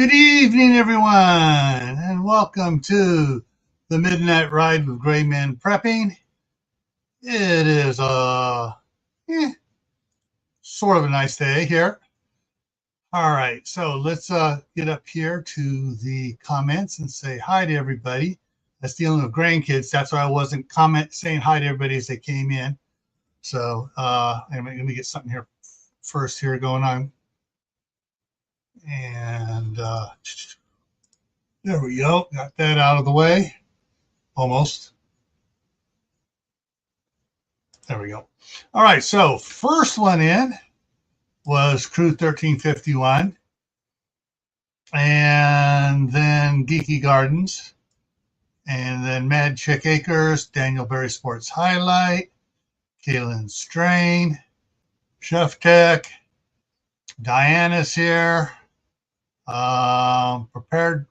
Good evening, everyone, and welcome to the Midnight Ride with Gray Men Prepping. It is sort of a nice day here. All right, so let's get up here to the comments and say hi to everybody. That's dealing with grandkids. That's why I wasn't saying hi to everybody as they came in. So let me get something here first here going on. And there we go. Got that out of the way. Almost. There we go. All right. So first one in was Crew 1351. And then Geeky Gardens. And then Mad Chick Acres, Daniel Berry Sports Highlight, Kaylin Strain, Chef Tech, Diana's here. Prepared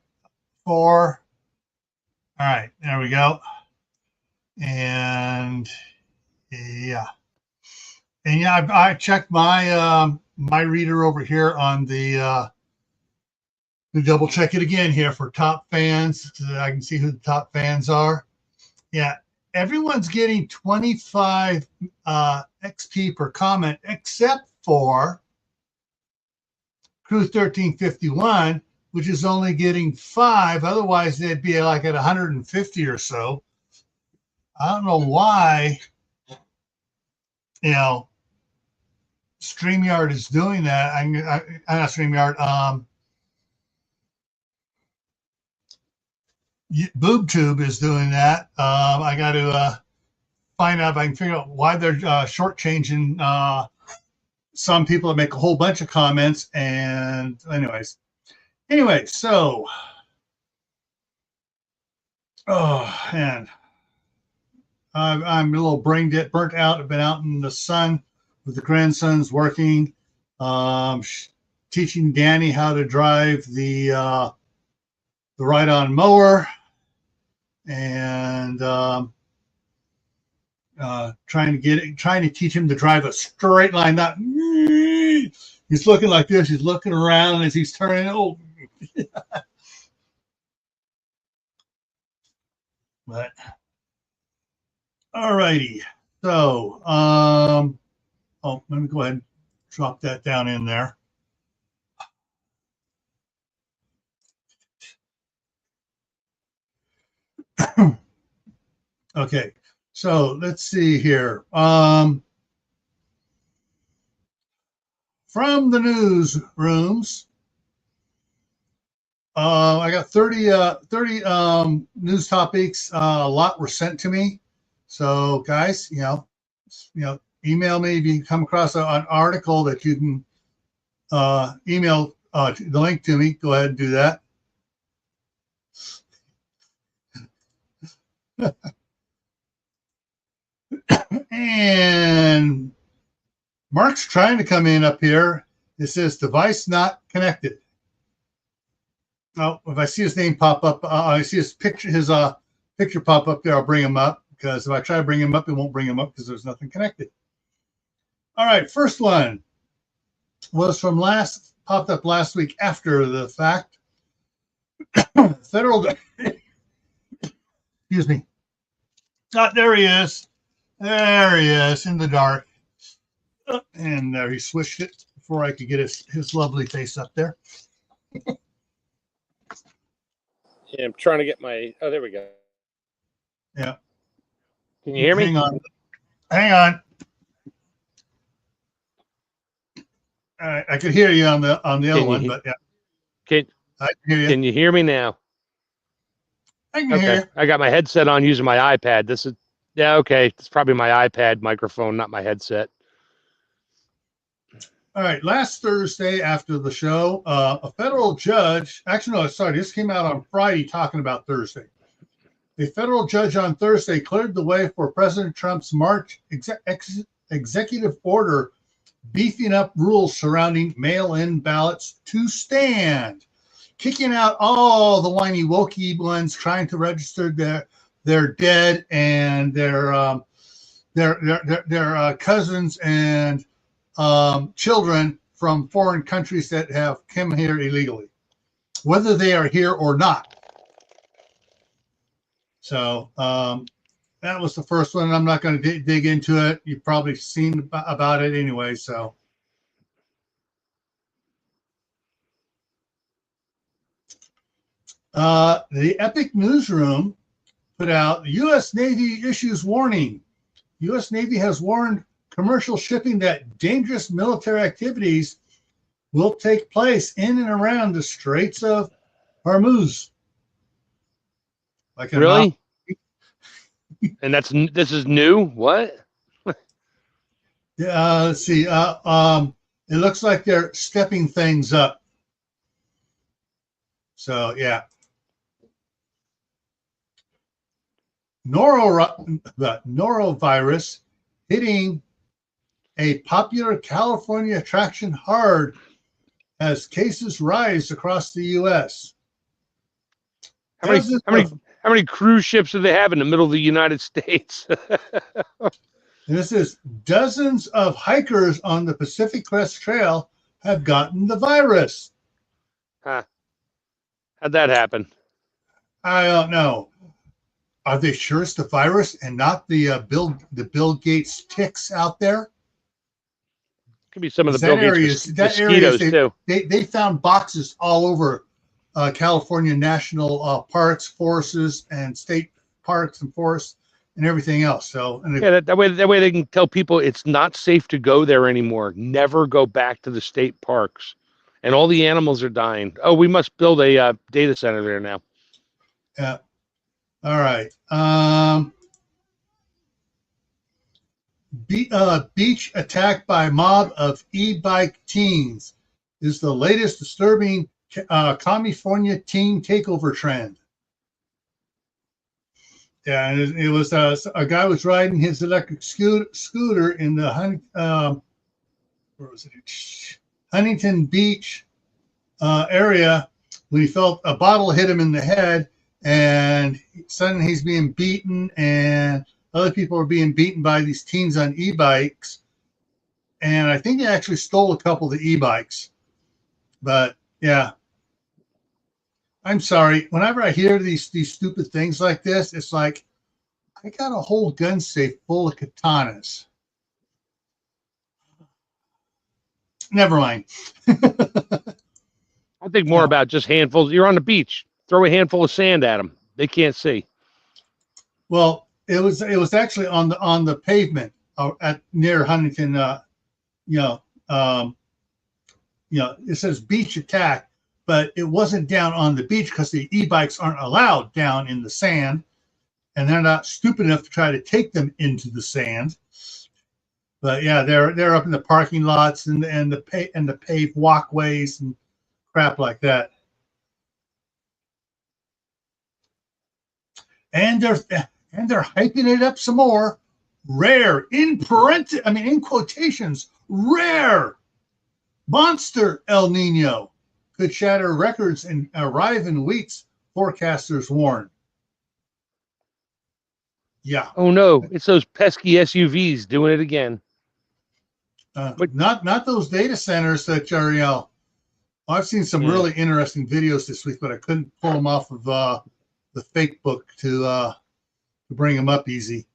for. All right, there we go. And yeah, I checked my my reader over here on the double check it again here for top fans so that I can see who the top fans are. Yeah, everyone's getting 25 XP per comment except for Crew 1351, which is only getting 5. Otherwise, they'd be like at 150 or so. I don't know why, StreamYard is doing that. I'm not StreamYard. BoobTube is doing that. I got to find out if I can figure out why they're shortchanging some people that make a whole bunch of comments. And anyway, so and I'm a little burnt out. I've been out in the sun with the grandsons working, teaching Danny how to drive the ride-on mower, and trying to teach him to drive a straight line. Not he's looking like this. He's looking around as he's turning. Oh, but all righty. So let me go ahead and drop that down in there. Okay, so let's see here. From the newsrooms, I got 30 news topics. A lot were sent to me. So guys, email me if you come across an article that you can email the link to me. Go ahead and do that. And Mark's trying to come in up here. It says device not connected. Oh, if I see his name pop up, I see his picture pop up there, I'll bring him up, because if I try to bring him up, it won't bring him up because there's nothing connected. All right, first one was from popped up last week after the fact. Federal, excuse me. There he is. There he is in the dark. And there he switched it before I could get his lovely face up there. Yeah, I'm trying to get my. Oh, there we go. Yeah. Can you hear me? Hang on. All right, I could hear you on the other one, but yeah. I can hear you. Can you hear me now? I can hear you. I got my headset on using my iPad. Okay. It's probably my iPad microphone, not my headset. All right. Last Thursday after the show, a federal judge, this came out on Friday talking about Thursday. A federal judge on Thursday cleared the way for President Trump's March executive order beefing up rules surrounding mail-in ballots to stand, kicking out all the whiny wokey ones trying to register their dead and their cousins and children from foreign countries that have come here illegally. whether they are here or not. So that was the first one. I'm not going to dig into it. You've probably seen about it anyway. So the Epic Newsroom put out U.S. Navy issues warning. U.S. Navy has warned commercial shipping that dangerous military activities will take place in and around the Straits of Hormuz. Like Really? And this is new? What? Let's see. It looks like they're stepping things up. So yeah. Norovirus hitting a popular California attraction hard as cases rise across the U.S. How many cruise ships do they have in the middle of the United States? This is dozens of hikers on the Pacific Crest Trail have gotten the virus. Huh. How'd that happen? I don't know. Are they sure it's the virus and not the Bill Gates ticks out there? Could be some of the Bill Gates mosquitoes too. They found boxes all over California national parks, forests, and state parks and forests, and everything else. So yeah, that way they can tell people it's not safe to go there anymore. Never go back to the state parks, and all the animals are dying. Oh, we must build a data center there now. Yeah. All right. Beach attack by mob of e-bike teens is the latest disturbing California teen takeover trend. Yeah, and it was a guy was riding his electric scooter in the Huntington Beach area when he felt a bottle hit him in the head, and suddenly he's being beaten, and other people are being beaten by these teens on e-bikes. And I think they actually stole a couple of the e-bikes. But yeah, I'm sorry. Whenever I hear these stupid things like this, it's like I got a whole gun safe full of katanas. Never mind. I think more about just handfuls. You're on the beach. Throw a handful of sand at them. They can't see. Well, it was actually on the pavement at near Huntington. It says beach attack, but it wasn't down on the beach because the e-bikes aren't allowed down in the sand, and they're not stupid enough to try to take them into the sand. But yeah, they're up in the parking lots and the paved walkways and crap like that. And they're hyping it up some more. Rare, in quotations, rare monster El Nino could shatter records and arrive in weeks, forecasters warn. Yeah. Oh no, it's those pesky SUVs doing it again. Not those data centers that are, I've seen some really interesting videos this week, but I couldn't pull them off of the fake book to bring them up easy.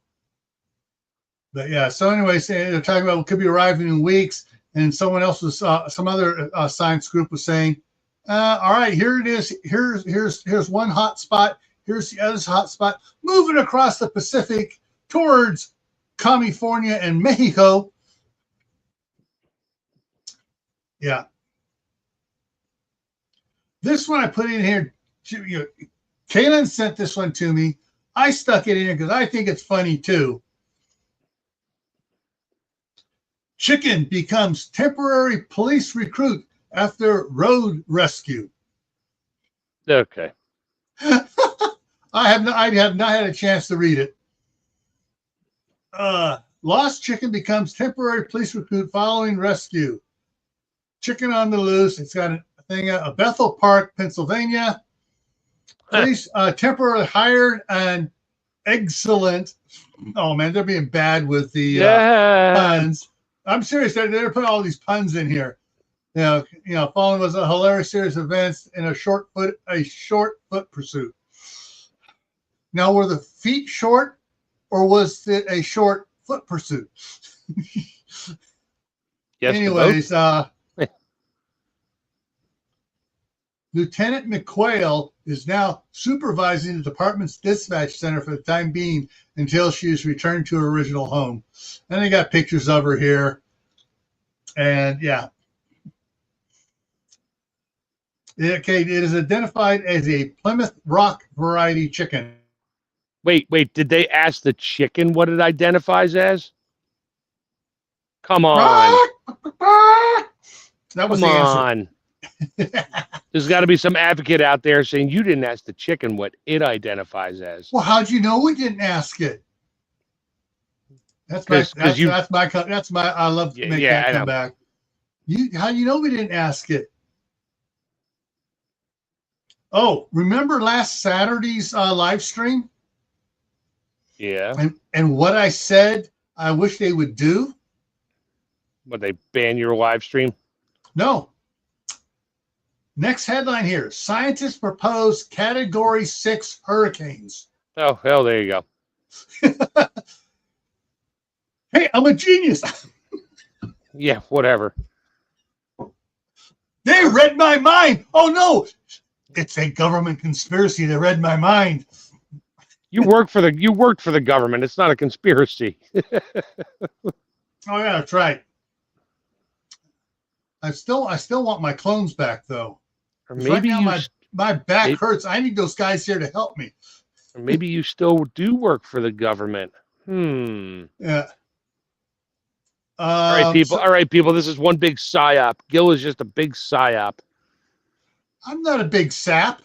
But yeah, so anyways, they're talking about what could be arriving in weeks, and someone else was some other science group was saying, all right, here it is. Here's one hot spot. Here's the other hot spot moving across the Pacific towards California and Mexico. Yeah. This one I put in here. Kaylin sent this one to me. I stuck it in here because I think it's funny too. Chicken becomes temporary police recruit after road rescue. Okay. I have not had a chance to read it. Lost chicken becomes temporary police recruit following rescue. Chicken on the loose. It's got a thing at Bethel Park, Pennsylvania. Police temporarily hired an excellent. Oh man, they're being bad with the puns. I'm serious. They're putting all these puns in here. Following was a hilarious series of events in a short foot pursuit. Now, were the feet short, or was it a short foot pursuit? Yes, Anyways, Lieutenant McQuail is now supervising the department's dispatch center for the time being until she is returned to her original home. And they got pictures of her here. And yeah. Okay, it is identified as a Plymouth Rock variety chicken. Wait. Did they ask the chicken what it identifies as? Come on. That was Come the answer. on. There's got to be some advocate out there saying you didn't ask the chicken what it identifies as. Well, how'd you know we didn't ask it? That's my. I love to make that come back. How do you know we didn't ask it? Oh, remember last Saturday's live stream? Yeah. And what I said I wish they would do? What, they ban your live stream? No. Next headline here. Scientists propose Category 6 hurricanes. Oh, hell, there you go. Hey, I'm a genius. Yeah, whatever. They read my mind. Oh, no. It's a government conspiracy that read my mind. You worked for the government. It's not a conspiracy. Oh, yeah, that's right. I still want my clones back, though. Or maybe right now, my back hurts. I need those guys here to help me. Or maybe you still do work for the government. Yeah. All right, people. This is one big psyop. Gil is just a big psyop. I'm not a big sap.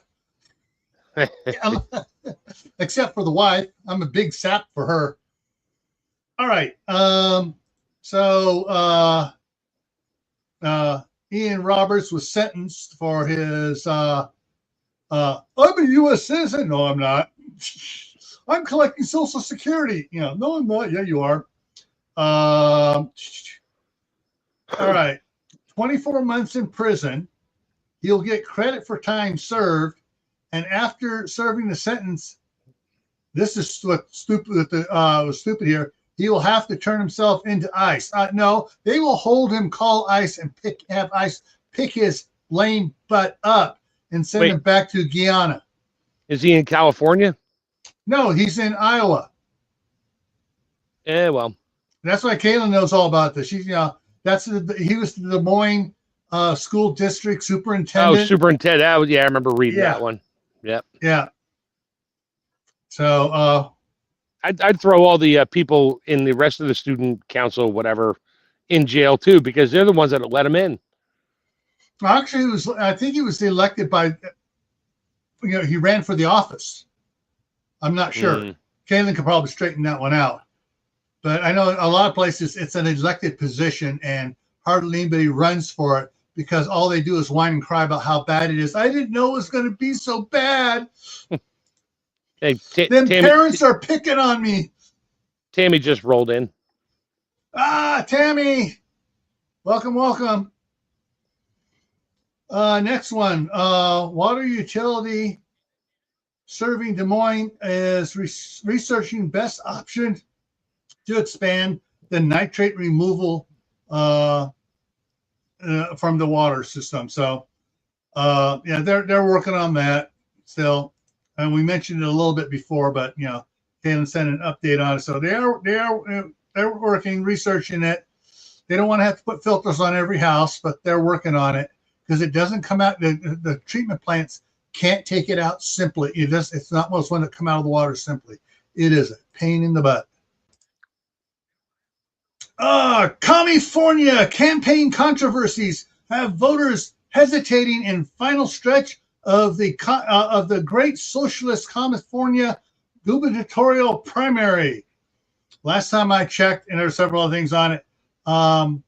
Except for the wife. I'm a big sap for her. All right. Ian Roberts was sentenced for his I'm a U.S. citizen. No, I'm not. I'm collecting Social Security. No, I'm not. Yeah, you are. All right. 24 months in prison. He'll get credit for time served. And after serving the sentence, this is what was stupid here. He will have to turn himself into ICE. No, they will hold him, call ICE, and have ICE pick his lame butt up and send him back to Guyana. Is he in California? No, he's in Iowa. Yeah, well, that's why Kaylin knows all about this. He was the Des Moines school district superintendent. Oh, superintendent. Yeah, I remember reading that one. Yep. Yeah. So I'd throw all the people in the rest of the student council, whatever, in jail too, because they're the ones that let him in. Actually, I think he was elected by, he ran for the office. I'm not sure. Kaylin could probably straighten that one out. But I know a lot of places it's an elected position and hardly anybody runs for it because all they do is whine and cry about how bad it is. I didn't know it was going to be so bad. Hey, parents are picking on me. Tammy just rolled in. Tammy. Welcome. Next one. Water utility serving Des Moines is researching best option to expand the nitrate removal from the water system. So, they're working on that still. And we mentioned it a little bit before, but Kaylin sent an update on it. So they're working, researching it. They don't want to have to put filters on every house, but they're working on it because it doesn't come out. The treatment plants can't take it out simply. It's not most one that come out of the water simply. It is a pain in the butt. California campaign controversies have voters hesitating in final stretch of the Great Socialist California gubernatorial primary. Last time I checked, and there are several other things on it, the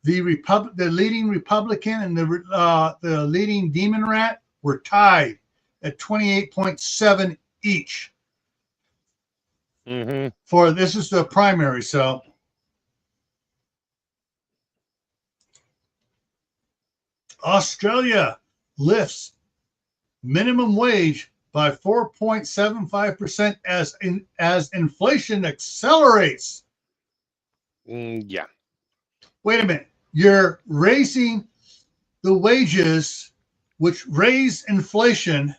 leading Republican and the leading Demon Rat were tied at 28.7 each. For this is the primary, so. Australia lifts minimum wage by 4.75% as inflation accelerates. Yeah. Wait a minute. You're raising the wages, which raise inflation,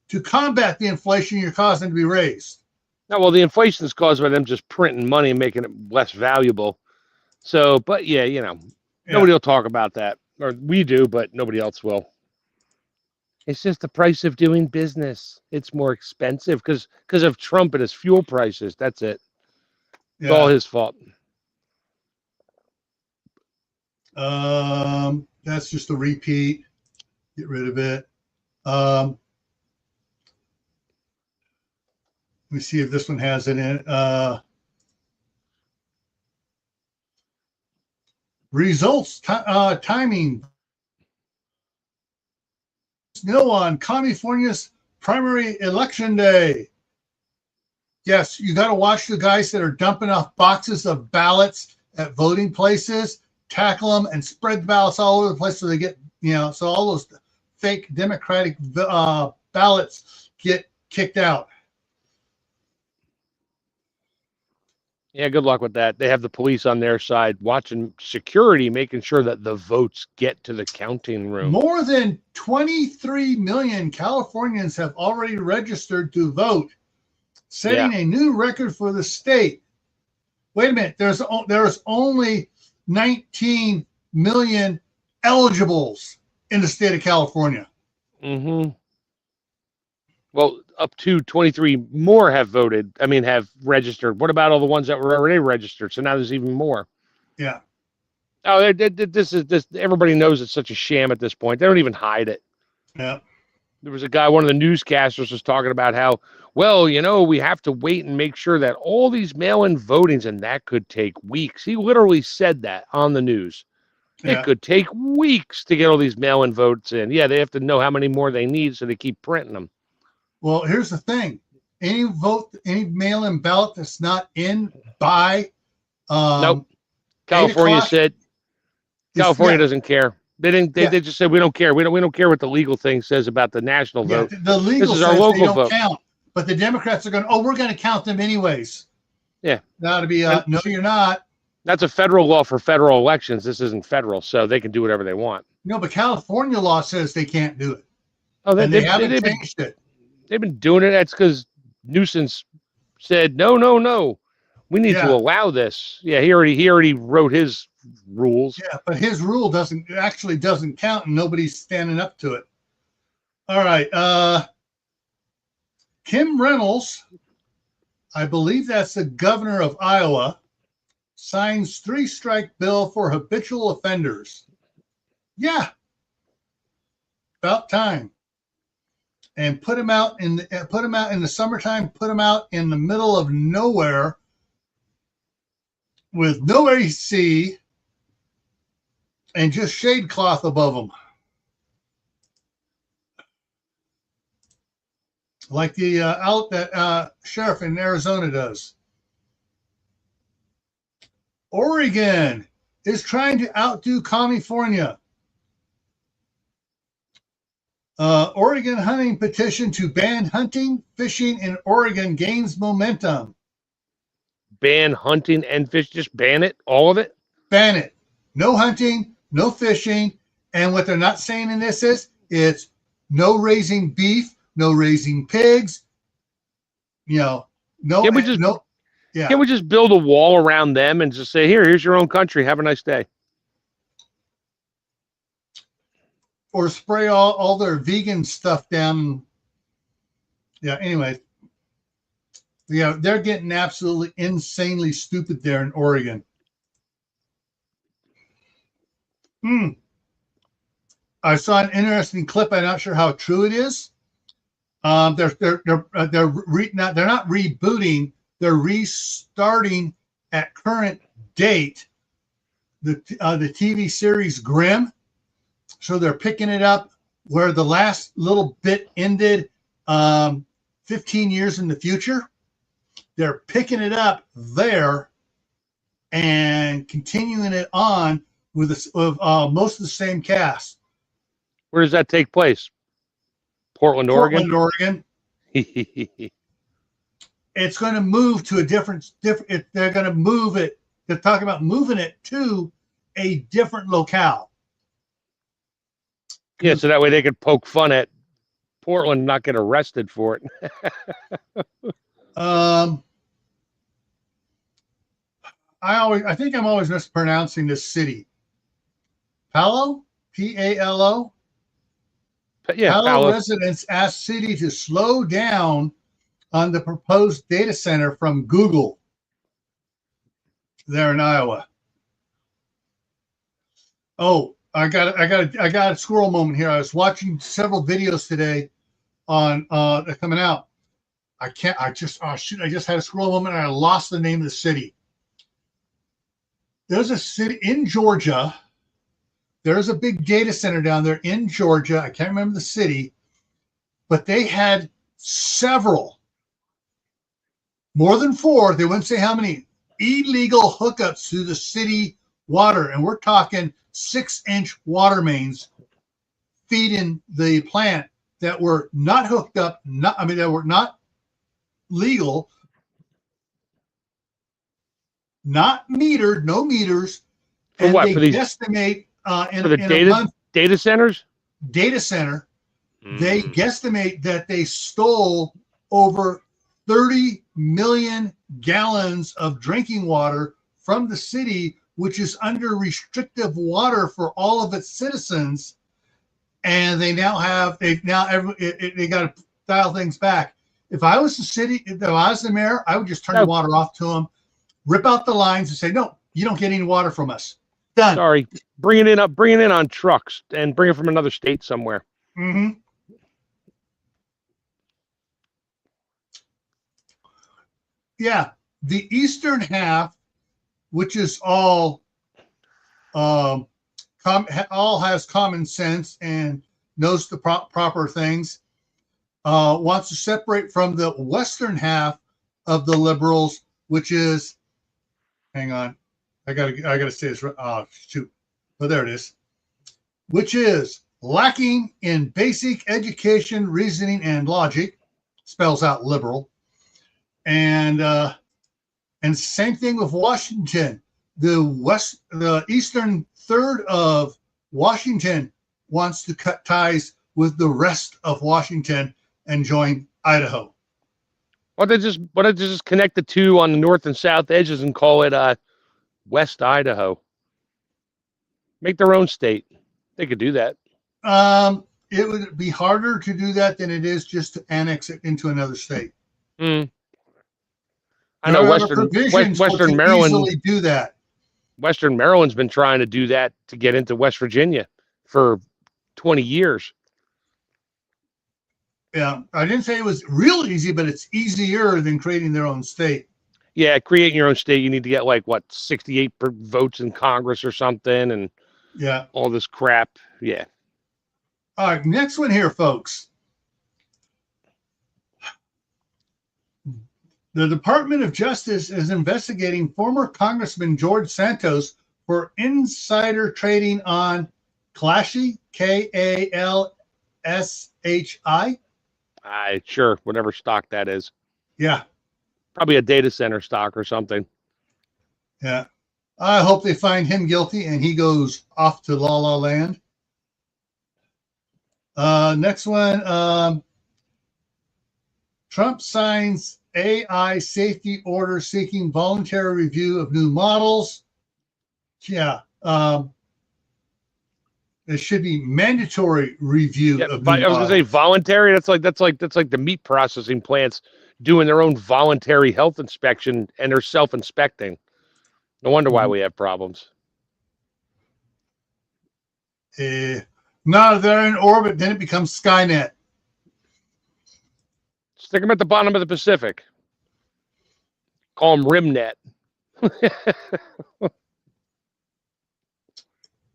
to combat the inflation you're causing to be raised. No, well, the inflation is caused by them just printing money and making it less valuable. So, but yeah, nobody will talk about that. Or we do, but nobody else will. It's just the price of doing business. It's more expensive because of Trump and his fuel prices. That's it. It's all his fault. That's just a repeat. Get rid of it. Let me see if this one has it in it. Results timing. No on California's primary election day. Yes, you got to watch the guys that are dumping off boxes of ballots at voting places, tackle them, and spread the ballots all over the place so they get, so all those fake Democratic ballots get kicked out. Yeah, good luck with that. They have the police on their side watching security, making sure that the votes get to the counting room. More than 23 million Californians have already registered to vote, setting a new record for the state. Wait a minute. There's only 19 million eligibles in the state of California. Mm-hmm. Well, up to 23 more have voted. I mean, have registered. What about all the ones that were already registered? So now there's even more. Yeah. Oh, this. Everybody knows it's such a sham at this point. They don't even hide it. Yeah. There was a guy, one of the newscasters was talking about how, well, we have to wait and make sure that all these mail-in votings, and that could take weeks. He literally said that on the news. Yeah. It could take weeks to get all these mail-in votes in. Yeah, they have to know how many more they need, so they keep printing them. Well, here's the thing. Any mail-in ballot that's not in by nope. California said California doesn't care. They didn't. They just said we don't care. We don't care what the legal thing says about the national vote. The legal this is our local vote. Count, but the Democrats are going, we're going to count them anyways. Yeah. That would be no, you're not. That's a federal law for federal elections. This isn't federal, so they can do whatever they want. No, but California law says they can't do it. Oh, they haven't changed it. They've been doing it. That's because Newsom said no. We need to allow this. Yeah, he already wrote his rules. Yeah, but his rule doesn't count, and nobody's standing up to it. All right, Kim Reynolds, I believe that's the governor of Iowa, signs 3-strike bill for habitual offenders. Yeah, about time. And put him out in the summertime. Put him out in the middle of nowhere with no AC and just shade cloth above them, like the sheriff in Arizona does. Oregon is trying to outdo California. Oregon hunting petition to ban hunting, fishing in Oregon gains momentum. Ban hunting and fish, just ban it, all of it? Ban it. No hunting, no fishing. And what they're not saying in this is it's no raising beef, no raising pigs. No. Can we just build a wall around them and just say, here's your own country. Have a nice day. Or spray all their vegan stuff down. Yeah, anyway. Yeah, they're getting absolutely insanely stupid there in Oregon. I saw an interesting clip. I'm not sure how true it is. They're not rebooting. They're restarting at current date the TV series Grimm. So they're picking it up where the last little bit ended 15 years in the future. They're picking it up there and continuing it on with most of the same cast. Where does that take place? Portland, Portland, Oregon. It's going to move to a different. They're going to move it. They're talking about moving it to a different locale. Yeah, so that way they could poke fun at Portland and not get arrested for it. I think I'm always mispronouncing this city. Palo, Palo. Yeah, Palo residents asked city to slow down on the proposed data center from Google there in Iowa. Oh, I got a squirrel moment here. I was watching several videos today on coming out. I just had a squirrel moment and I lost the name of the city. There's a city in Georgia. There's a big data center down there in Georgia. I can't remember the city, but they had several, more than 4. They wouldn't say how many illegal hookups to the city water. And we're talking 6-inch water mains feeding the plant that were not hooked up. That were not legal, not metered, no meters. For and what? They For these guesstimate for the data centers? Data center. They guesstimate that they stole over 30 million gallons of drinking water from the city, which is under restrictive water for all of its citizens. And they got to dial things back. If I was the city, if I was the mayor, I would just turn the water off to them, rip out the lines and say, no, you don't get any water from us. Done. Sorry. Bring it in on trucks and bring it from another state somewhere. Mm-hmm. Yeah. The eastern half, which is all has common sense and knows the proper things, wants to separate from the western half of the liberals, which is, hang on, I gotta say this. Oh shoot, but there it is. Which is lacking in basic education, reasoning, and logic. Spells out liberal, and same thing with Washington. The eastern third of Washington wants to cut ties with the rest of Washington and join Idaho. Why don't they just connect the two on the north and south edges and call it West Idaho? Make their own state. They could do that. It would be harder to do that than it is just to annex it into another state. I know Western Maryland easily do that. Western Maryland's been trying to do that to get into West Virginia for 20 years. Yeah, I didn't say it was real easy, but it's easier than creating their own state. Yeah, creating your own state, you need to get 68 votes in Congress or something, and all this crap. Yeah. All right, next one here, folks. The Department of Justice is investigating former Congressman George Santos for insider trading on Kalshi, Kalshi. Sure, whatever stock that is. Yeah. Probably a data center stock or something. Yeah. I hope they find him guilty and he goes off to La La Land. Next one. Trump signs AI safety order seeking voluntary review of new models. Yeah. It should be mandatory review of new models. I was going to say voluntary. That's like the meat processing plants doing their own voluntary health inspection, and they're self-inspecting. No wonder why we have problems. No, they're in orbit. Then it becomes Skynet. Stick them at the bottom of the Pacific. Call them RimNet.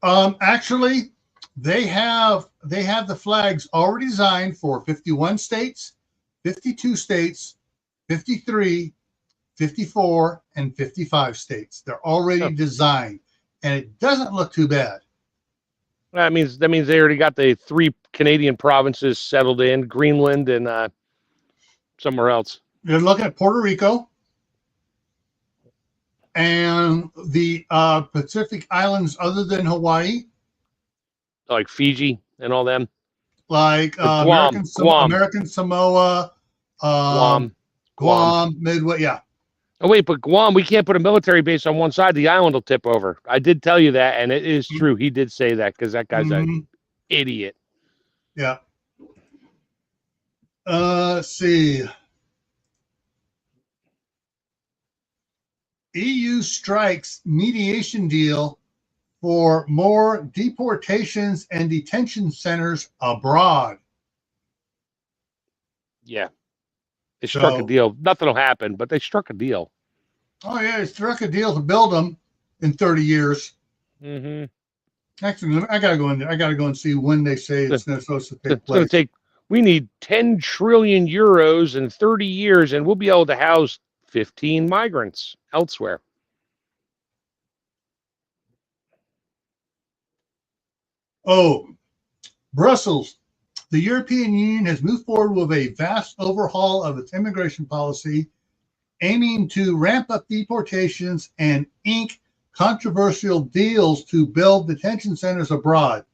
Actually, they have the flags already designed for 51 states, 52 states, 53, 54, and 55 states. They're already designed. and it doesn't look too bad. That means they already got the 3 Canadian provinces settled in, Greenland and somewhere else. You're looking at Puerto Rico and the Pacific Islands other than Hawaii, Like Fiji and all them. like Guam, American Samoa, Guam. Guam, Midway. Yeah. Oh wait, but Guam, we can't put a military base on one side. The island will tip over. I did tell you that, and it is true. He did say that because that guy's an idiot. Yeah. Let's see. EU strikes mediation deal for more deportations and detention centers abroad. Yeah. They struck a deal. Nothing will happen, but they struck a deal. Oh, yeah. They struck a deal to build them in 30 years. Mm-hmm. Actually, I got to go in there. I got to go and see when they say it's supposed to take place. We need 10 trillion euros in 30 years, and we'll be able to house 15 migrants elsewhere. Oh, Brussels. The European Union has moved forward with a vast overhaul of its immigration policy, aiming to ramp up deportations and ink controversial deals to build detention centers abroad.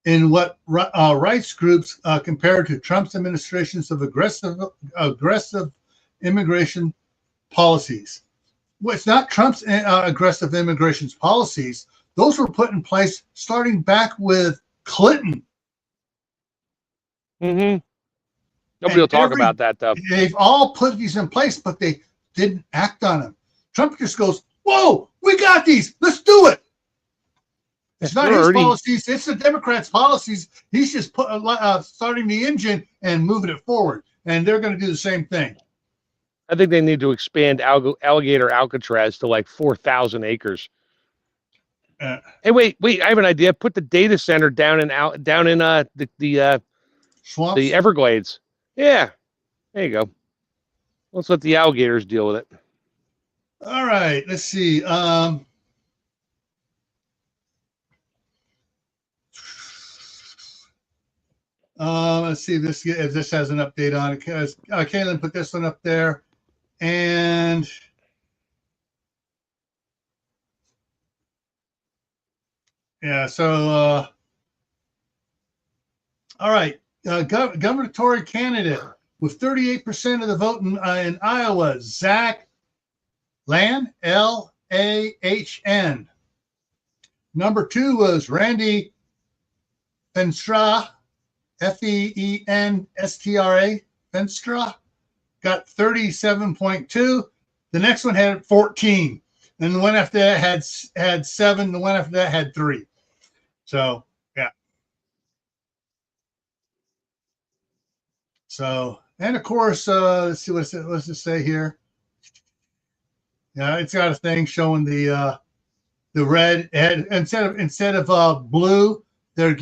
In what rights groups compared to Trump's administrations of aggressive immigration policies. Well, it's not Trump's aggressive immigration policies. Those were put in place starting back with Clinton. Mm-hmm. Nobody will talk about that, though. They've all put these in place, but they didn't act on them. Trump just goes, whoa, we got these. Let's do it. It's not his policies. It's the Democrats' policies. He's just starting the engine and moving it forward. And they're going to do the same thing. I think they need to expand alligator Alcatraz to like 4,000 acres. Hey, wait! I have an idea. Put the data center down in the swamps, the Everglades. Yeah, there you go. Let's let the alligators deal with it. All right. Let's see. Let's see if this has an update on it. Kaylin put this one up there, and yeah. So, all right. Gubernatorial candidate with 38% of the vote in Iowa, Zach Lahn, Lahn. Number 2 was Randy Feenstra, Feenstra, Feenstra, got 37.2. The next one had 14. And the one after that had 7. The one after that had 3. So, yeah. So, and of course, let's see what's it say here. Yeah, it's got a thing showing the red head instead of blue. They're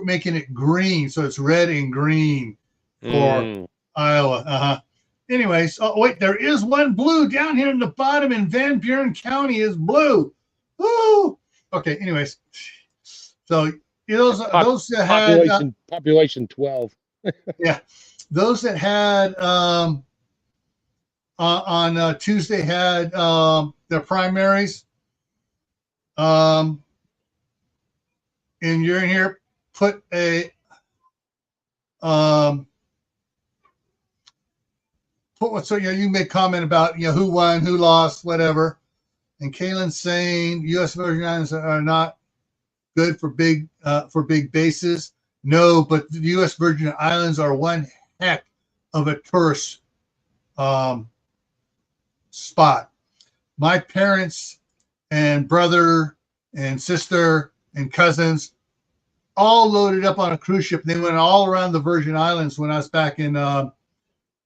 making it green, so it's red and green for Iowa. Anyways, oh wait, there is one blue down here in the bottom in Van Buren County is blue. Woo! Okay. Anyways, so those that had population 12. Yeah, those that had on Tuesday had their primaries. And you're in here, put a put what, so you make comment about who won, who lost, whatever. And Kaylin's saying U.S. Virgin Islands are not good for big bases. No, but the U.S. Virgin Islands are one heck of a tourist spot. My parents and brother and sister and cousins all loaded up on a cruise ship. They went all around the Virgin Islands when I was back in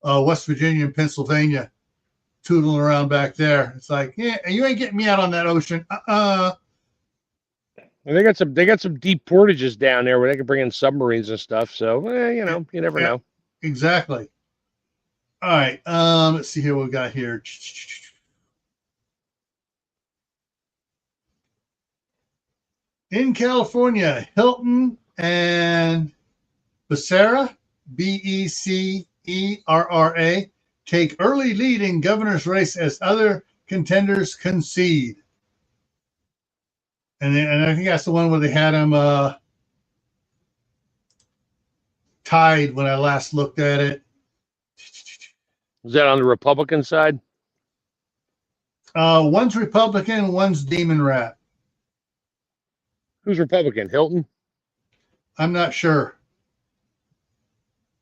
West Virginia and Pennsylvania, tootling around back there. It's like, yeah, you ain't getting me out on that ocean. And they got some deep portages down there where they can bring in submarines and stuff. So, you never know. Exactly. All right. Let's see here what we got here. In California, Hilton and Becerra, Becerra, take early lead in governor's race as other contenders concede. And I think that's the one where they had him tied when I last looked at it. Is that on the Republican side? One's Republican, one's Demon Rat. Who's Republican? Hilton? I'm not sure.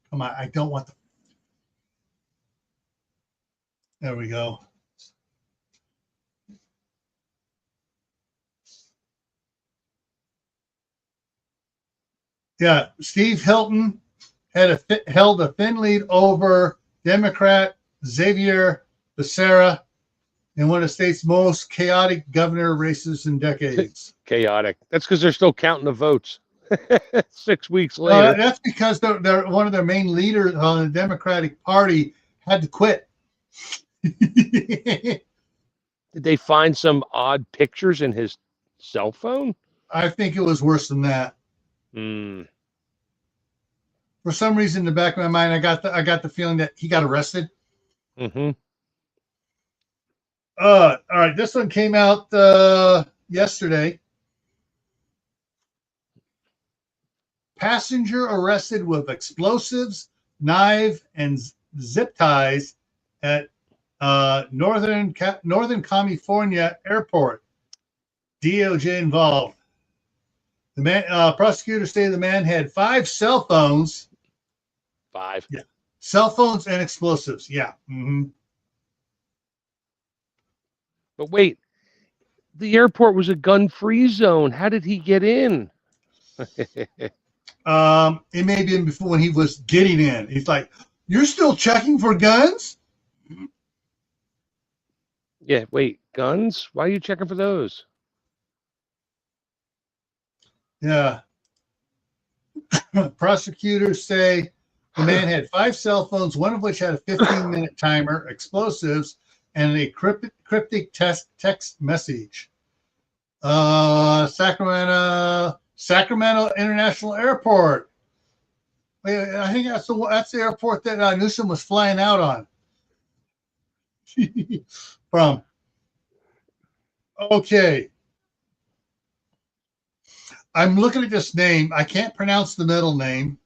Come on, I don't want the. There we go. Yeah, Steve Hilton held a thin lead over Democrat Xavier Becerra in one of the state's most chaotic governor races in decades. Chaotic. That's because they're still counting the votes. 6 weeks later. That's because they're one of their main leaders on the Democratic Party had to quit. Did they find some odd pictures in his cell phone? I think it was worse than that. Mm. For some reason, in the back of my mind, I got the feeling that he got arrested. Mm-hmm. All right, this one came out yesterday. Passenger arrested with explosives, knife, and zip ties at Northern California airport. DOJ involved. The man, prosecutors say the man had 5 cell phones. 5. Yeah, cell phones and explosives. Yeah. Mm-hmm. But wait, the airport was a gun-free zone. How did he get in? It may have been before when he was getting in. He's like, "You're still checking for guns?" Yeah, wait, guns? Why are you checking for those? Yeah. Prosecutors say the man had 5 cell phones, one of which had a 15-minute timer, explosives, and a cryptic text message. Sacramento International Airport. I think that's the airport that Newsom was flying out on. From. Okay. I'm looking at this name. I can't pronounce the middle name.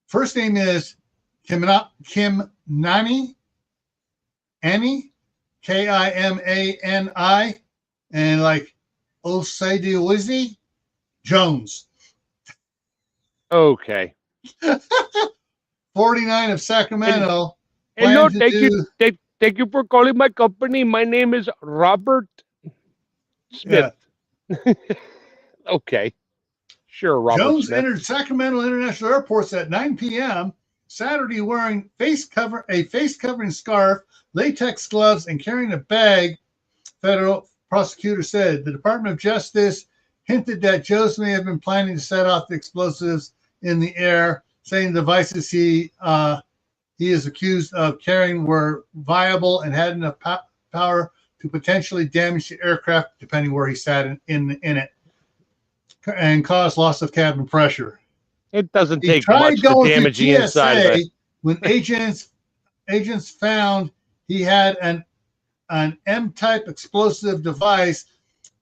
First name is Kimani, Annie, Kimani, and like Oseidiwizi Jones. Okay. 49 of Sacramento. And no, thank you for calling my company. My name is Robert Smith. Yeah. Okay. Sure, Robert Jones Smith entered Sacramento International Airport at 9 p.m. Saturday wearing a face-covering scarf, latex gloves, and carrying a bag, federal prosecutor said. The Department of Justice hinted that Jones may have been planning to set off the explosives in the air, saying the devices he is accused of carrying were viable and had enough power to potentially damage the aircraft, depending where he sat in it, and cause loss of cabin pressure. It doesn't take much to damage the inside of it. When agents found he had an M-type explosive device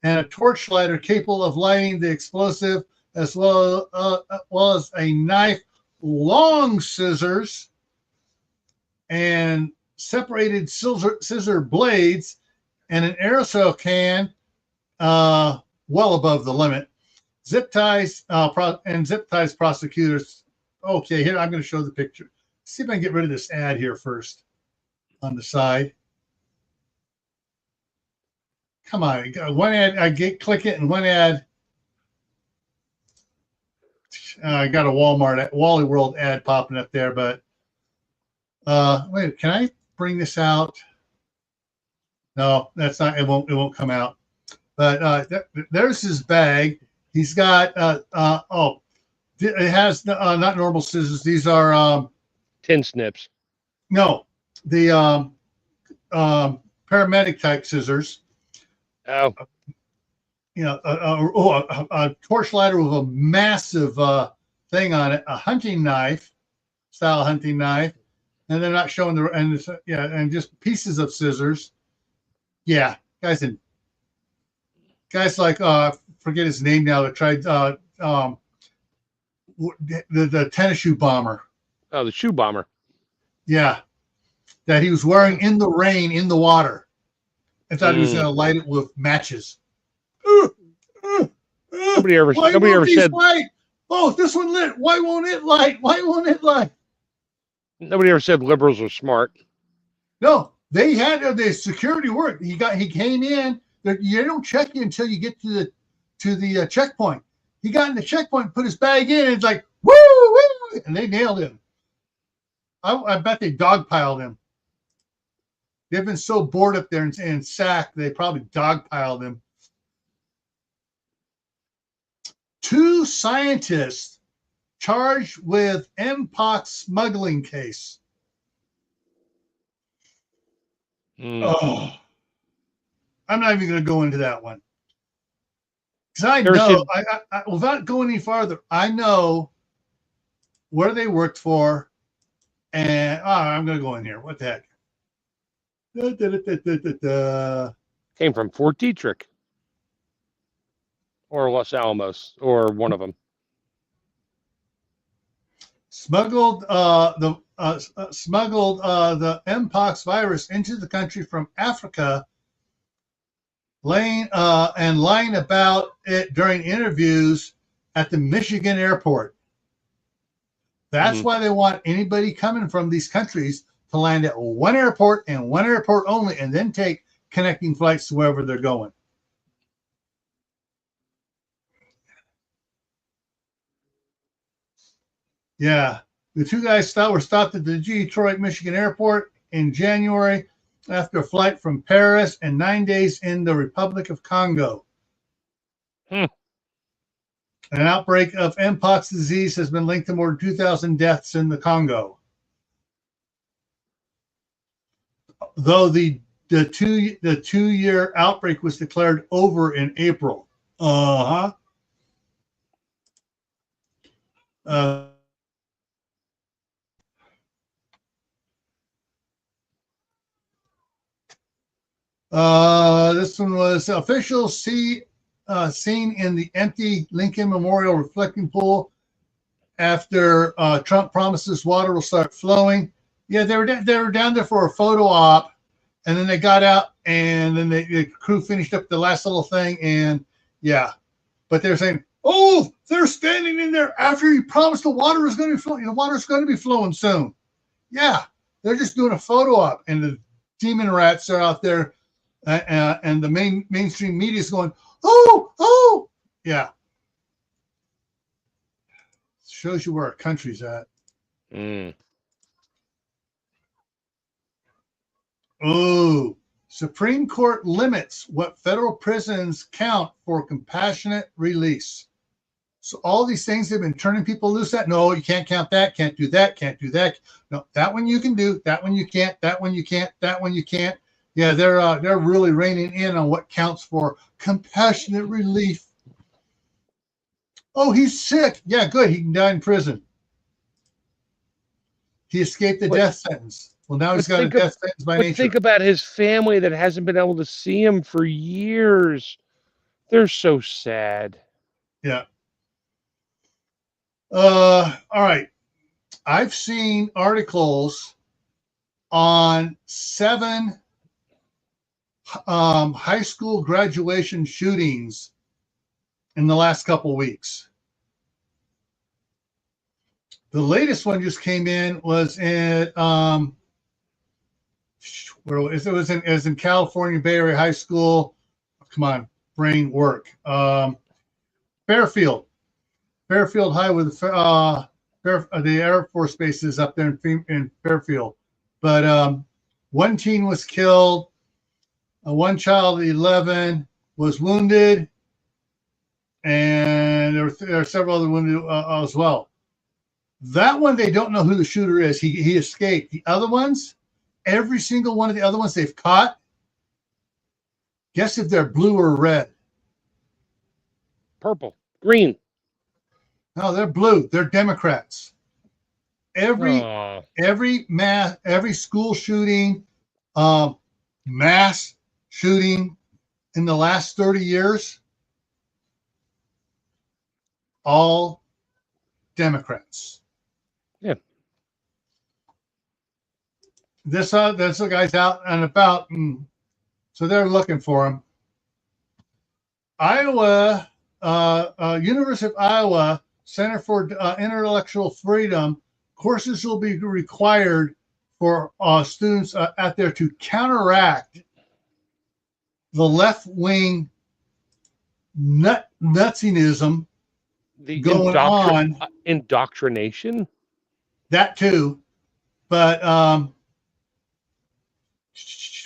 and a torch lighter capable of lighting the explosive, as well as a knife, long scissors, and separated scissor blades, and an aerosol can, well above the limit. Zip ties prosecutors. Okay, here I'm going to show the picture. See if I can get rid of this ad here first on the side. Come on, one ad. Click it, and one ad. I got a Wally World ad popping up there, but wait, can I bring this out? No, that's not. It won't come out. But there's his bag. He's got it has not normal scissors. These are tin snips. No, the paramedic type scissors. Oh, a torch lighter with a massive thing on it, a hunting knife, style hunting knife, and they're not showing and just pieces of scissors. Yeah, guys like forget his name now. That tried the tennis shoe bomber. Oh, the shoe bomber. Yeah, that he was wearing in the rain in the water. I thought he was going to light it with matches. Nobody ever said. Light? Oh, this one lit. Why won't it light? Why won't it light? Nobody ever said liberals are smart. No, they had the security work. He came in. You don't check you until you get to the checkpoint. He got in the checkpoint, put his bag in, and it's like woo woo, and they nailed him. I bet they dogpiled him. They've been so bored up there and sacked, they probably dogpiled him. 2 scientists charged with Mpox smuggling case. Oh, I'm not even going to go into that one. Because I know, I, without going any farther, I know where they worked for. And I'm going to go in here. What the heck? Came from Fort Detrick. Or Los Alamos, or one of them. Smuggled the Mpox virus into the country from Africa, lying about it during interviews at the Michigan airport. That's why they want anybody coming from these countries to land at one airport and one airport only, and then take connecting flights to wherever they're going. Yeah, the 2 guys were stopped at the Detroit, Michigan airport in January after a flight from Paris and 9 days in the Republic of Congo. An outbreak of Mpox disease has been linked to more than 2,000 deaths in the Congo. Though the 2-year outbreak was declared over in April. This one was officials seen in the empty Lincoln Memorial reflecting pool after Trump promises water will start flowing. Yeah, they were down there for a photo op, and then they got out, and then the crew finished up the last little thing, and yeah, but they're saying, oh, they're standing in there after he promised the water is going to be flowing. The water's going to be flowing soon. Yeah, they're just doing a photo op, and the demon rats are out there. And the mainstream media is going, oh, yeah. Shows you where our country's at. Oh, Supreme Court limits what federal prisons count for compassionate release. So all these things they've been turning people loose at. No, you can't count that. Can't do that. Can't do that. No, that one you can do. That one you can't. That one you can't. That one you can't. Yeah, they're really reining in on what counts for compassionate relief. Oh, he's sick. Yeah, good. He can die in prison. He escaped the death sentence. Well, now he's got a death sentence by nature. Think about his family that hasn't been able to see him for years. They're so sad. Yeah. All right. I've seen articles on 7 high school graduation shootings in the last couple of weeks. The latest one just came in was in it was in California Bay Area High School. Come on, brain work. Fairfield High with the Air Force Base is up there in Fairfield. But one teen was killed. One child, 11, was wounded, and there are several other wounded as well. That one, they don't know who the shooter is. He escaped. The other ones, every single one of the other ones they've caught, guess if they're blue or red. purple, green. No, they're blue. They're Democrats. Every Oh, every school shooting, mass shooting in the last 30 years, all Democrats. yeah. This the guy's out and about, and so they're looking for him. Iowa, University of Iowa Center for Intellectual Freedom courses will be required for students out there to counteract the left-wing nutsiness The going on. indoctrination. That too, but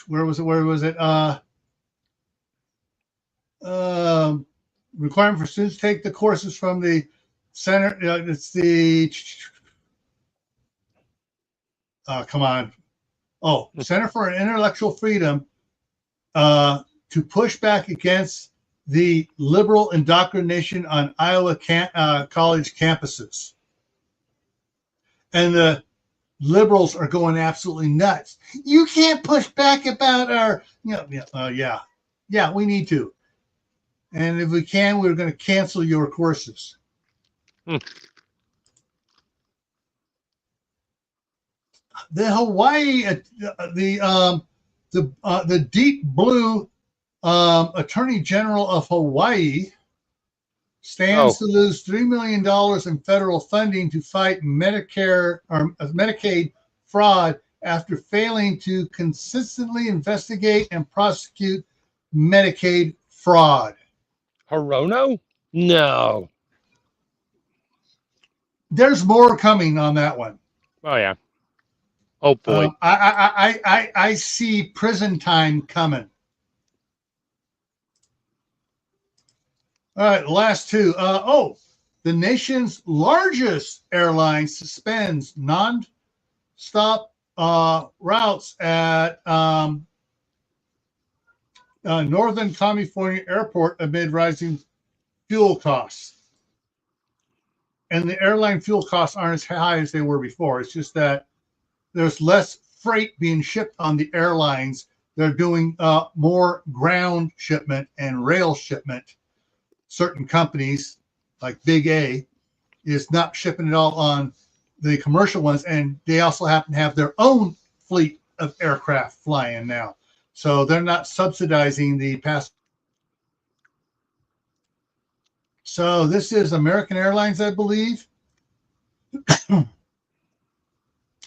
where was it? Where was it? Requirement for students to take the courses from the center. It's the come on. Oh, Center for Intellectual Freedom to push back against the liberal indoctrination on Iowa college campuses. And the liberals are going absolutely nuts. You can't push back about our, yeah, we need to. And if we can, we're going to cancel your courses. The Hawaii, the Deep Blue Attorney General of Hawaii stands to lose $3 million in federal funding to fight Medicare or Medicaid fraud after failing to consistently investigate and prosecute Medicaid fraud. Hirono? No. There's more coming on that one. Oh yeah. Hopefully. I see prison time coming. All right, last two. The nation's largest airline suspends non-stop routes at Northern California Airport amid rising fuel costs. And the airline fuel costs aren't as high as they were before. It's just that there's less freight being shipped on the airlines. They're doing more ground shipment and rail shipment. Certain companies, like Big A, is not shipping it all on the commercial ones, and they also happen to have their own fleet of aircraft flying now. So they're not subsidizing the passengers. So this is American Airlines, I believe.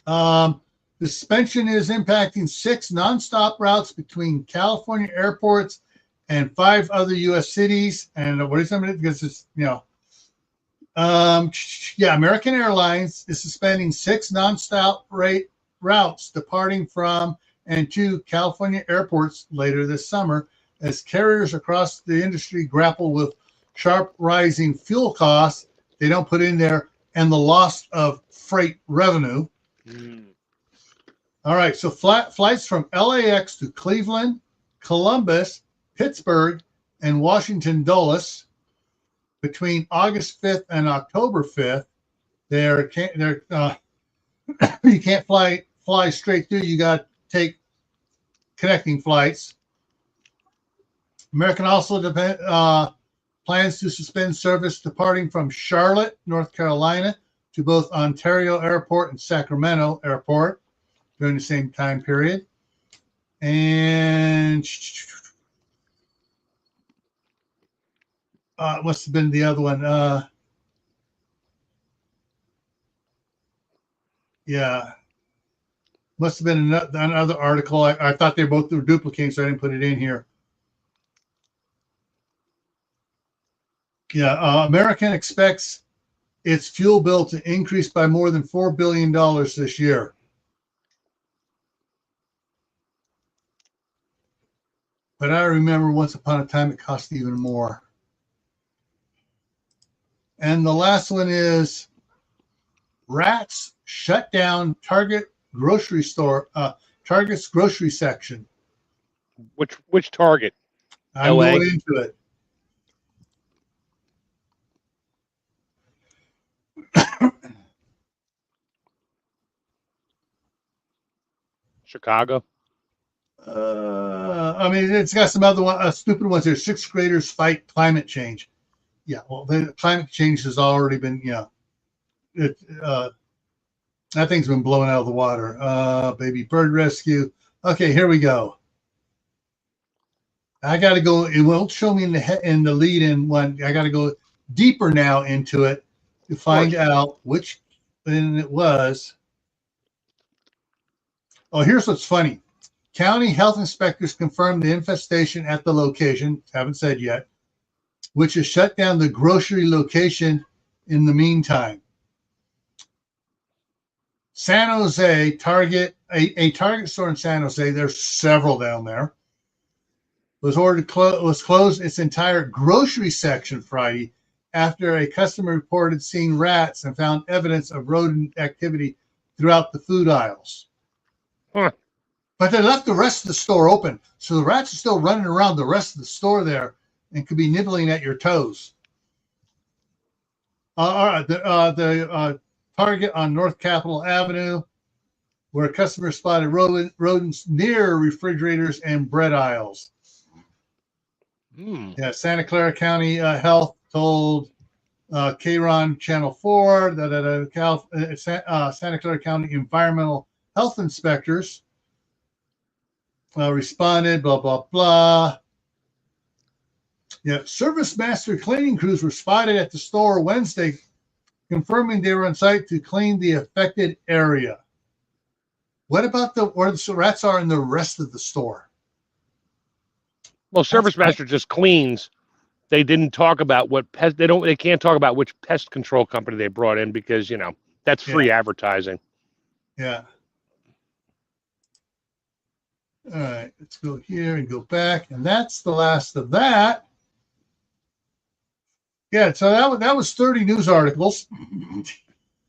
The suspension is impacting 6 nonstop routes between California airports and 5 other U.S. cities. And what is it? Because it's, American Airlines is suspending 6 nonstop routes departing from and to California airports later this summer as carriers across the industry grapple with sharp rising fuel costs. They don't put in there and the loss of freight revenue. All right, so flights from LAX to Cleveland, Columbus, Pittsburgh, and Washington Dulles between August 5th and October 5th. You can't fly straight through. You got to take connecting flights. American also plans to suspend service departing from Charlotte, North Carolina, to both Ontario Airport and Sacramento Airport during the same time period. And what's been the other one? Must have been another article. I thought they both were duplicating, so I didn't put it in here. American expects its fuel bill to increase by more than $4 billion this year. But I remember once upon a time it cost even more. And the last one is rats shut down Target's grocery section. Which Target? I'm going into it. Chicago. I mean, it's got some other stupid ones there. Sixth graders fight climate change. Yeah, well, the climate change has already been, that thing's been blown out of the water. Baby bird rescue. Okay, here we go. I got to go. It won't show me in the lead-in one. I got to go deeper now into it to find out which one it was. Oh, here's what's funny. County health inspectors confirmed the infestation at the location. Haven't said yet. Which has shut down the grocery location in the meantime. San Jose Target, a Target store in San Jose. There's several down there. Was ordered was closed its entire grocery section Friday after a customer reported seeing rats and found evidence of rodent activity throughout the food aisles. Huh. But they left the rest of the store open, so the rats are still running around the rest of the store there and could be nibbling at your toes. The Target on North Capitol Avenue, where customers spotted rodents near refrigerators and bread aisles. Yeah, Santa Clara County Health told KRON Channel 4 that Santa Clara County Environmental Health Inspectors responded, blah, blah, blah. Yeah, Service Master cleaning crews were spotted at the store Wednesday, confirming they were on site to clean the affected area. What about where the rats are in the rest of the store? Well, Service Master just cleans. They didn't talk about what pest. They can't talk about which pest control company they brought in because that's free advertising. Yeah. All right, let's go here and go back, and that's the last of that. Yeah, so that was 30 news articles.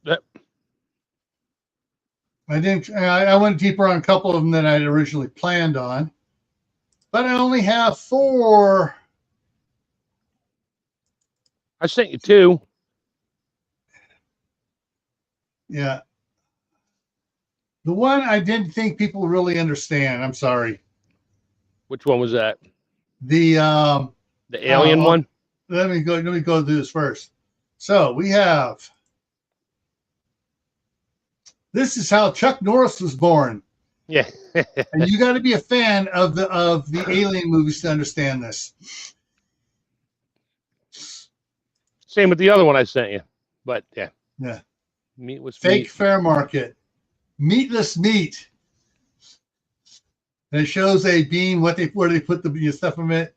Yep. I went deeper on a couple of them than I'd originally planned on, but I only have 4. I sent you 2. Yeah. The one I didn't think people really understand. I'm sorry. Which one was that? The alien one. Let me go do this first. So we have. This is how Chuck Norris was born. Yeah. And you got to be a fan of the alien movies to understand this. Same with the other one I sent you, but yeah. Meat was fake meat. fair market. Meatless meat. And it shows a bean, where they put the stuff in it.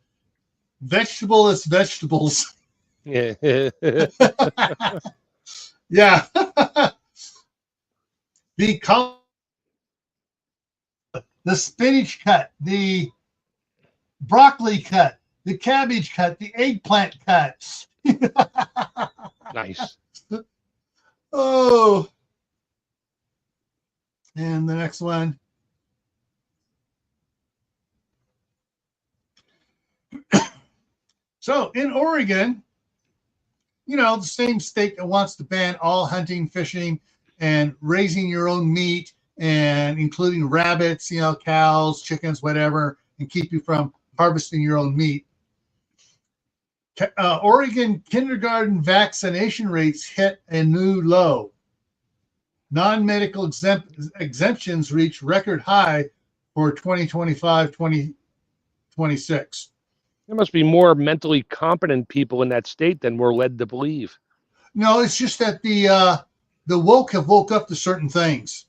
Vegetable-less vegetables. Yeah. Yeah. The spinach cut, the broccoli cut, the cabbage cut, the eggplant cuts. Nice. Oh. And the next one. So in Oregon, the same state that wants to ban all hunting, fishing, and raising your own meat, and including rabbits, cows, chickens, whatever, and keep you from harvesting your own meat. Oregon kindergarten vaccination rates hit a new low. Non-medical exemptions reach record high for 2025-2026. There must be more mentally competent people in that state than we're led to believe. No, it's just that the woke have woke up to certain things.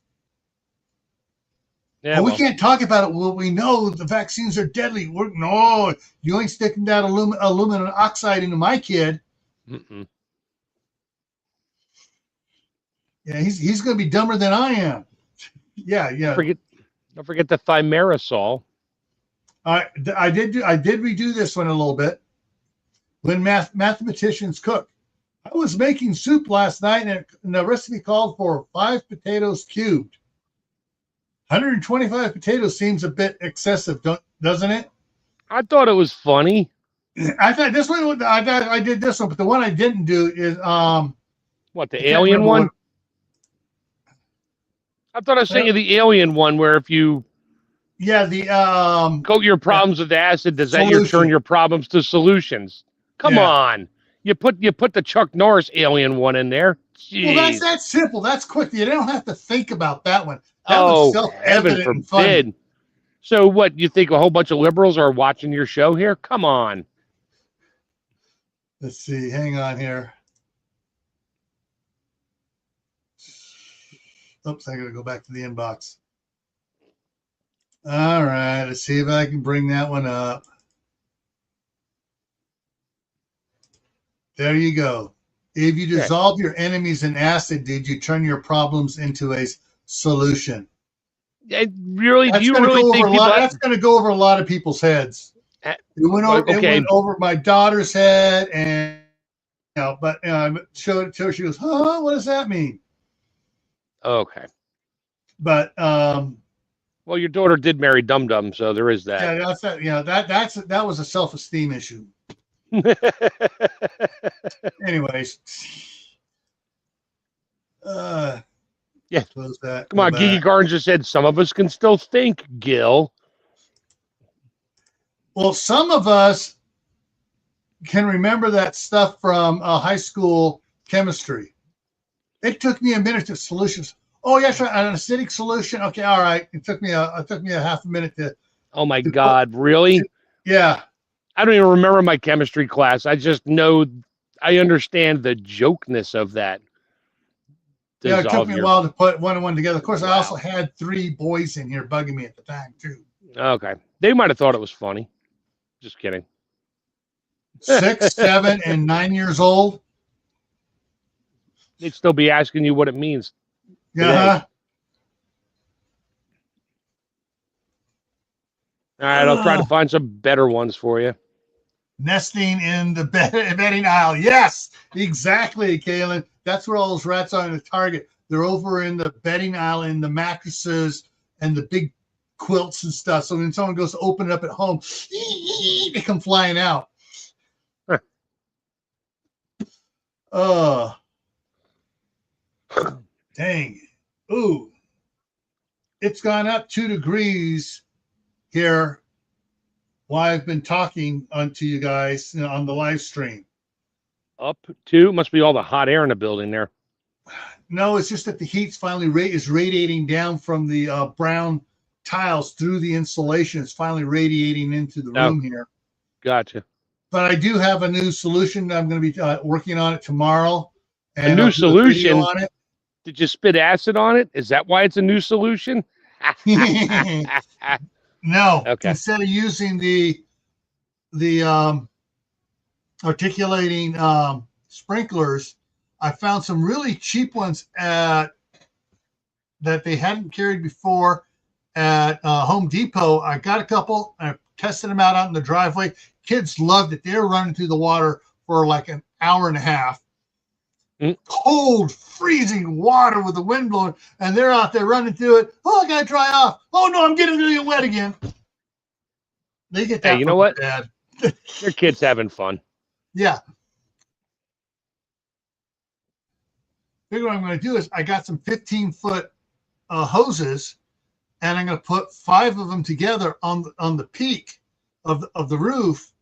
Yeah, we can't talk about it. Well, we know the vaccines are deadly. No, you ain't sticking that aluminum oxide into my kid. Mm-mm. Yeah, he's going to be dumber than I am. Yeah. Don't forget the thimerosal. I did redo this one a little bit. When mathematicians cook. I was making soup last night, and the recipe called for 5 potatoes cubed. 125 potatoes seems a bit excessive, doesn't it? I thought it was funny. I thought this one. I did this one, but the one I didn't do is what, the alien one? I thought I sent you the alien one, where if you Yeah, the Coat your problems with acid. Does that turn Solution. your problems to solutions? Come Yeah. on. You put the Chuck Norris alien one in there. Well, that's Jeez. that simple. That's quick. You don't have to think about that one. That was Oh, heaven self-evident and funny. forbid. So what, you think a whole bunch of liberals are watching your show here? Come on. Let's see. Hang on here. Oops, I got to go back to the inbox. All right. Let's see if I can bring that one up. There you go. If you dissolve your enemies in acid, did you turn your problems into a solution? Really? Do you really think that's going to go over a lot of people's heads? It went over my daughter's head, and but I showed it to her. She goes, "Huh? What does that mean?" Okay. But well, your daughter did marry Dum Dum, so there is that. Yeah, that's that. Yeah, that was a self-esteem issue. Anyways, yeah. Close that. Come on, Gigi Garden just said some of us can still think, Gil. Well, some of us can remember that stuff from high school chemistry. It took me a minute to solutions. Oh, yes, an acidic solution. Okay, all right. It took me a half a minute to. Oh my God, really? Yeah. I don't even remember my chemistry class. I just know, I understand the jokeness of that. Yeah, it took me a while to put one and one together. Of course, I also had 3 boys in here bugging me at the time, too. Okay. They might have thought it was funny. Just kidding. 6, 7, and 9 years old. They'd still be asking you what it means. Yeah. All right, I'll try to find some better ones for you. Nesting in the bedding aisle. Yes, exactly, Kaylin. That's where all those rats are in the Target. They're over in the bedding aisle, in the mattresses and the big quilts and stuff. So when someone goes to open it up at home, they come flying out. Dang. Ooh. It's gone up 2 degrees here while I've been talking to you guys on the live stream. Up 2? Must be all the hot air in the building there. No, it's just that the heat's finally is radiating down from the brown tiles through the insulation. It's finally radiating into the room here. Gotcha. But I do have a new solution. I'm going to be working on it tomorrow. And a new solution? On it. Did you spit acid on it? Is that why it's a new solution? No. Okay. Instead of using the articulating sprinklers, I found some really cheap ones that they hadn't carried before at Home Depot. I got a couple. I tested them out in the driveway. Kids loved it. They were running through the water for like an hour and a half. Cold, freezing water with the wind blowing, and they're out there running through it. Oh, I gotta dry off. Oh no, I'm getting really wet again. They get that. Hey, you know what? Dad. Your kid's having fun. Yeah. Figure what I'm going to do is I got some 15-foot hoses, and I'm going to put 5 of them together on the peak of the roof,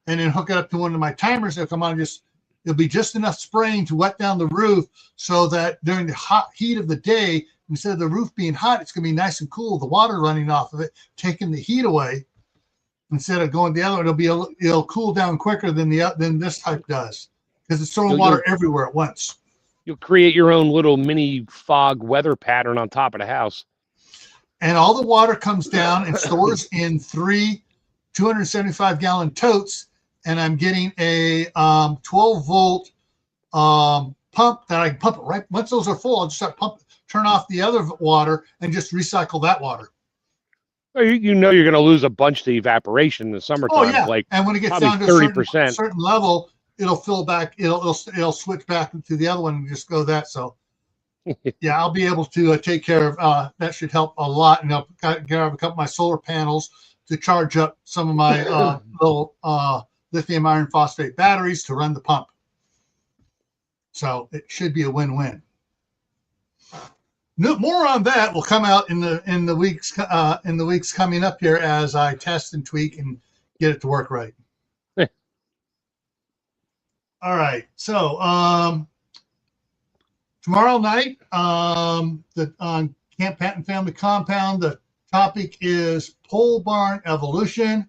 and then hook it up to one of my timers. They'll come on, it'll be just enough spraying to wet down the roof so that during the hot heat of the day, instead of the roof being hot, it's going to be nice and cool. The water running off of it, taking the heat away. Instead of going the other way, it'll cool down quicker than this type does because it's throwing water everywhere at once. You'll create your own little mini fog weather pattern on top of the house. And all the water comes down and stores in 3 275-gallon totes. And I'm getting a 12-volt pump that I can pump it right. Once those are full, I'll just start turn off the other water and just recycle that water. Well, you know you're going to lose a bunch to evaporation in the summertime. Oh yeah, like and when it gets down to 30%, a certain level, it'll fill back. It'll switch back to the other one and just go that. So yeah, I'll be able to take care of that. Should help a lot. And I'll grab a couple of my solar panels to charge up some of my little lithium iron phosphate batteries to run the pump. So it should be a win-win. No, more on that will come out in the weeks coming up here as I test and tweak and get it to work right. Eh. All right. So tomorrow night, on Camp Patton Family Compound, the topic is pole barn evolution.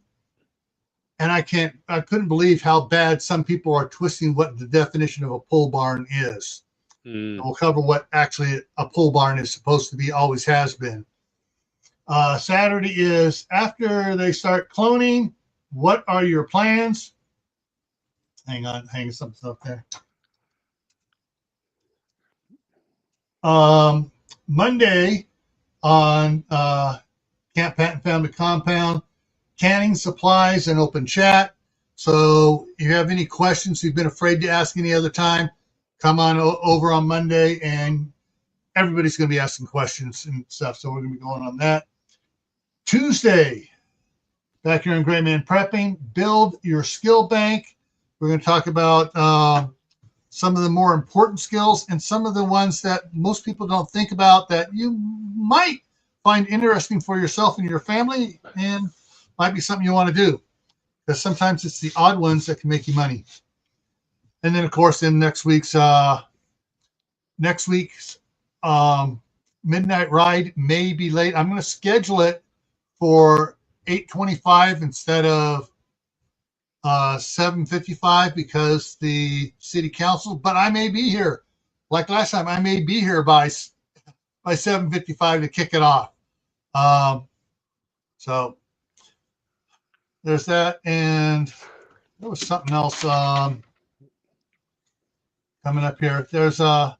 And I couldn't believe how bad some people are twisting what the definition of a pole barn is. We'll cover what actually a pole barn is supposed to be, always has been. Saturday is after they start cloning, what are your plans? Hang something up there. Monday on Camp Patton Family Compound, canning supplies and open chat. So if you have any questions you've been afraid to ask any other time, come on over on Monday, and everybody's going to be asking questions and stuff. So we're going to be going on that. Tuesday, back here in Gray Man Prepping, build your skill bank. We're going to talk about some of the more important skills and some of the ones that most people don't think about that you might find interesting for yourself and your family, and might be something you want to do. Because sometimes it's the odd ones that can make you money. And then, of course, in next week's midnight ride may be late. I'm going to schedule it for 8:25 instead of 7:55 because the city council. But I may be here, like last time. I may be here by 7:55 to kick it off. So there's that, and there was something else. Coming up here, there's a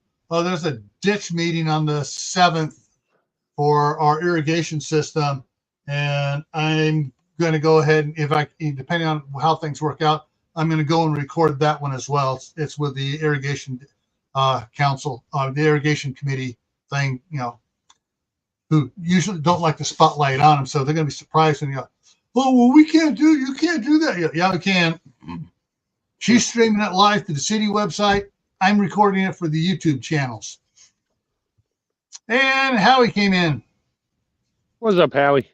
ditch meeting on the 7th for our irrigation system, and I'm going to go ahead and depending on how things work out, I'm going to go and record that one as well. It's with the irrigation council, the irrigation committee thing, who usually don't like the spotlight on them, so they're going to be surprised when you go, "Oh, well, you can't do that." Yeah, we can. She's streaming it live to the city website. I'm recording it for the YouTube channels. And Howie came in. What's up, Howie?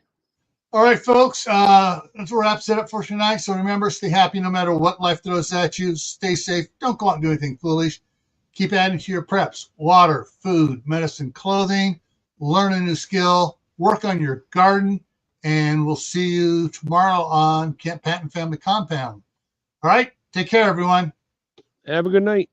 All right, folks. That's where wraps it up for tonight. So remember, stay happy no matter what life throws at you. Stay safe. Don't go out and do anything foolish. Keep adding to your preps. Water, food, medicine, clothing. Learn a new skill. Work on your garden. And we'll see you tomorrow on Camp Patton Family Compound. All right. Take care, everyone. Have a good night.